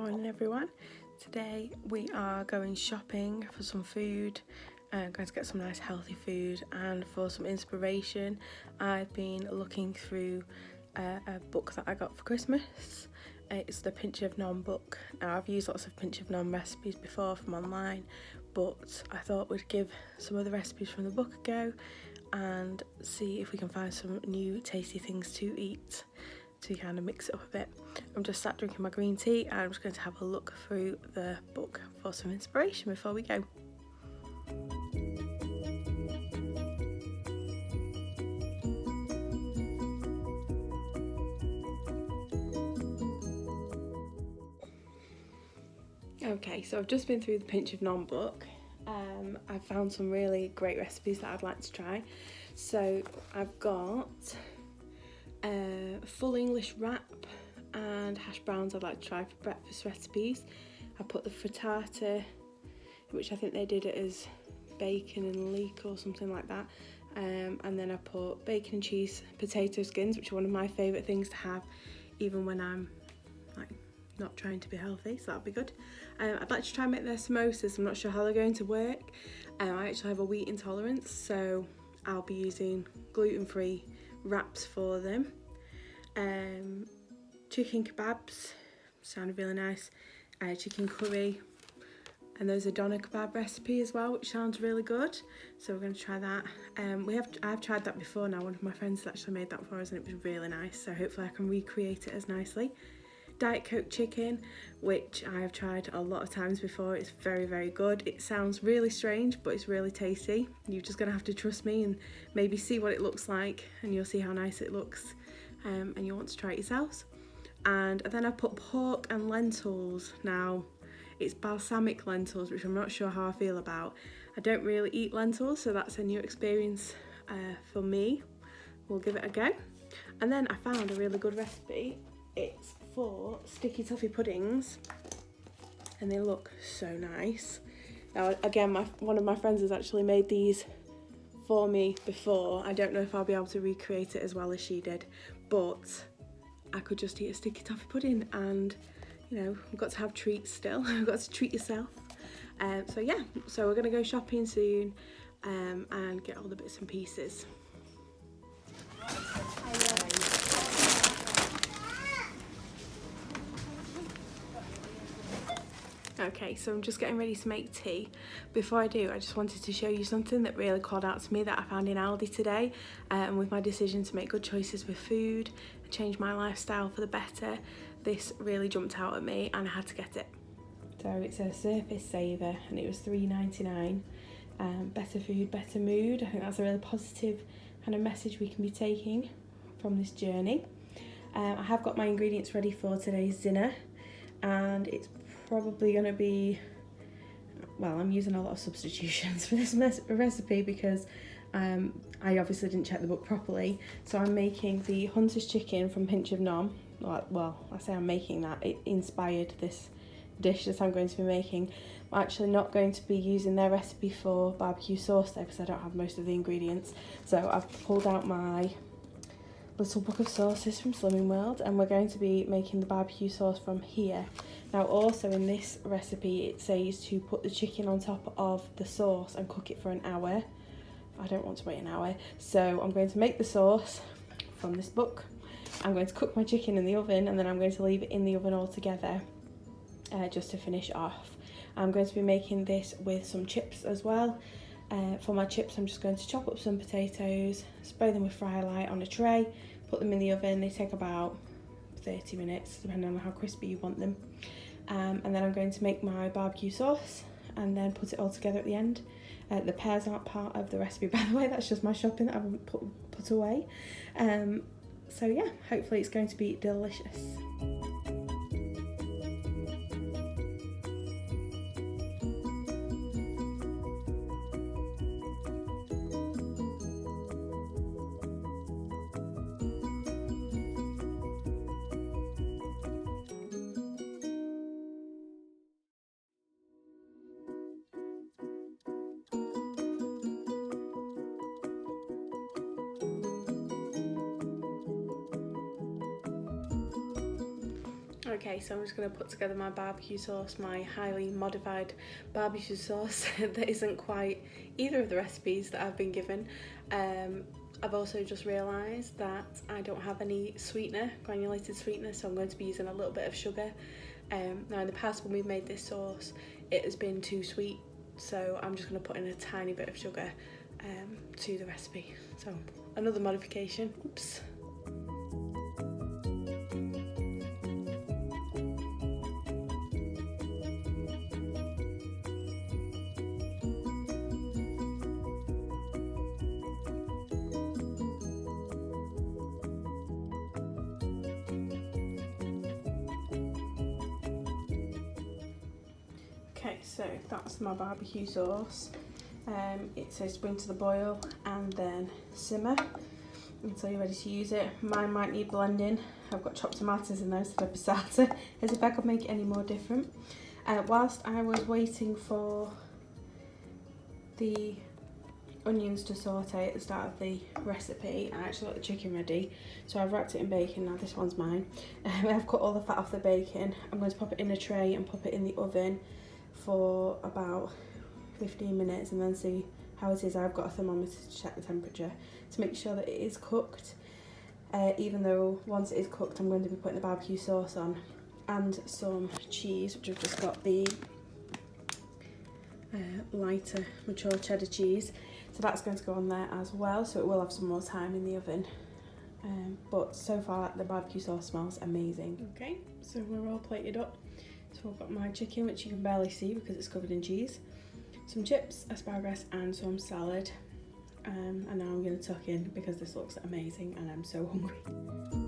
morning everyone. Today we are going shopping for some food. I'm going to get some nice healthy food, and for some inspiration I've been looking through a book that I got for Christmas. It's the Pinch of Nom book. Now I've used lots of Pinch of Nom recipes before from online, but I thought we'd give some of the recipes from the book a go and see if we can find some new tasty things to eat to kind of mix it up a bit. I'm just sat drinking my green tea and I'm just going to have a look through the book for some inspiration before we go. Okay, so I've just been through the Pinch of Nom book. I've found some really great recipes that I'd like to try. So I've got full English wrap and hash browns I'd like to try for breakfast recipes. I put the frittata, which I think they did it as bacon and leek or something like that, and then I put bacon and cheese potato skins, which are one of my favourite things to have even when I'm like not trying to be healthy, so that'll be good. I'd like to try and make their samosas. I'm not sure how they're going to work. I actually have a wheat intolerance, so I'll be using gluten-free wraps for them. Chicken kebabs sounded really nice. Chicken curry, and there's a doner kebab recipe as well, which sounds really good, so we're going to try that. I've tried that before now. One of my friends has actually made that for us and it was really nice, so hopefully I can recreate it as nicely. Diet Coke chicken, which I have tried a lot of times before. It's very, very good. It sounds really strange, but it's really tasty. You're just going to have to trust me and maybe see what it looks like, and you'll see how nice it looks, and you'll want to try it yourselves. And then I put pork and lentils. Now, it's balsamic lentils, which I'm not sure how I feel about. I don't really eat lentils, so that's a new experience for me. We'll give it a go. And then I found a really good recipe. It's for sticky toffee puddings, and they look so nice. Now again, one of my friends has actually made these for me before. I don't know if I'll be able to recreate it as well as she did, but I could just eat a sticky toffee pudding, and you know, we've got to have treats still. We've got to treat yourself. So yeah, so we're gonna go shopping soon and get all the bits and pieces. Okay, so I'm just getting ready to make tea. Before I do, I just wanted to show you something that really called out to me that I found in Aldi today, and with my decision to make good choices with food and change my lifestyle for the better, this really jumped out at me and I had to get it. So it's a surface saver and it was £3.99. Better food, better mood. I think that's a really positive kind of message we can be taking from this journey. I have got my ingredients ready for today's dinner, and it's probably going to be, well, I'm using a lot of substitutions for this recipe because I obviously didn't check the book properly. So I'm making the Hunter's chicken from Pinch of Nom. Well, I say I'm making that. It inspired this dish that I'm going to be making. I'm actually not going to be using their recipe for barbecue sauce though, because I don't have most of the ingredients. So I've pulled out my little book of sauces from Slimming World, and we're going to be making the barbecue sauce from here. Now also in this recipe it says to put the chicken on top of the sauce and cook it for an hour. I don't want to wait an hour, so I'm going to make the sauce from this book. I'm going to cook my chicken in the oven, and then I'm going to leave it in the oven all together just to finish off. I'm going to be making this with some chips as well. For my chips, I'm just going to chop up some potatoes, spray them with Fry Light on a tray, put them in the oven. They take about 30 minutes, depending on how crispy you want them. And then I'm going to make my barbecue sauce and then put it all together at the end. The pears aren't part of the recipe, by the way. That's just my shopping that I haven't put away. So yeah, hopefully it's going to be delicious. Okay, so I'm just going to put together my barbecue sauce, my highly modified barbecue sauce that isn't quite either of the recipes that I've been given. I've also just realised that I don't have any sweetener, granulated sweetener, so I'm going to be using a little bit of sugar. Now in the past when we've made this sauce, it has been too sweet, so I'm just going to put in a tiny bit of sugar to the recipe. So another modification, oops. Okay, so that's my barbecue sauce. It says bring to the boil and then simmer until you're ready to use it. Mine might need blending. I've got chopped tomatoes in there instead of passata, as if I could make it any more different. Whilst I was waiting for the onions to saute at the start of the recipe, I actually got the chicken ready, so I've wrapped it in bacon. Now this one's mine. I've cut all the fat off the bacon. I'm going to pop it in a tray and pop it in the oven for about 15 minutes and then see how it is. I've got a thermometer to check the temperature to make sure that it is cooked, even though once it is cooked I'm going to be putting the barbecue sauce on and some cheese, which I've just got the lighter mature cheddar cheese, so that's going to go on there as well, so it will have some more time in the oven. But so far the barbecue sauce smells amazing. Okay, so we're all plated up. So I've got my chicken, which you can barely see because it's covered in cheese, some chips, asparagus and some salad. And now I'm going to tuck in because this looks amazing and I'm so hungry.